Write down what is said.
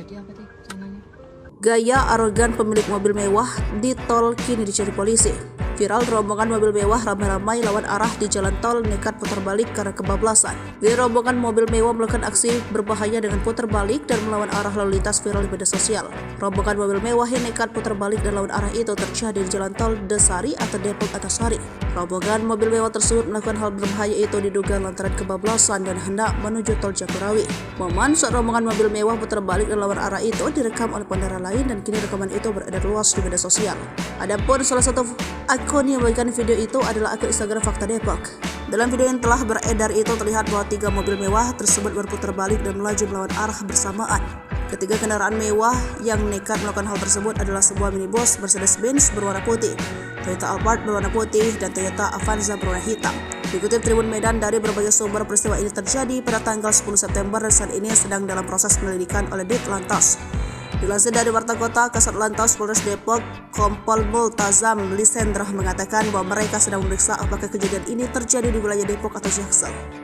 Jadi apa sih sananya? Gaya arogan pemilik mobil mewah di tol kini dicari polisi. Viral rombongan mobil mewah ramai-ramai lawan arah di jalan tol nekat putar balik karena kebablasan. Video rombongan mobil mewah melakukan aksi berbahaya dengan putar balik dan melawan arah lalu lintas viral di media sosial. Rombongan mobil mewah yang nekat putar balik dan lawan arah itu terjadi di jalan tol Desari atau Depok Antasari. Rombongan mobil mewah tersebut melakukan hal berbahaya itu diduga lantaran kebablasan dan hendak menuju tol Jagorawi. Momen saat rombongan mobil mewah putar balik dan lawan arah itu direkam oleh pengendara lain dan kini rekaman itu beredar luas di media sosial. Adapun salah satu akun yang membagikan video itu adalah akun Instagram Fakta Depok. Dalam video yang telah beredar itu terlihat bahwa 3 mobil mewah tersebut berputar balik dan melaju melawan arah bersamaan. Ketiga kendaraan mewah yang nekat melakukan hal tersebut adalah sebuah minibus Mercedes-Benz berwarna putih, Toyota Alphard berwarna putih, dan Toyota Avanza berwarna hitam. Dikutip Tribun Medan dari berbagai sumber, peristiwa ini terjadi pada tanggal 10 September dan saat ini sedang dalam proses penyelidikan oleh Ditlantas. Dilansir dari Warta Kota, Kasat Lantas Polres Depok, Kompol Multazam Lisendrah mengatakan bahwa mereka sedang memeriksa apakah kejadian ini terjadi di wilayah Depok atau Jaksel.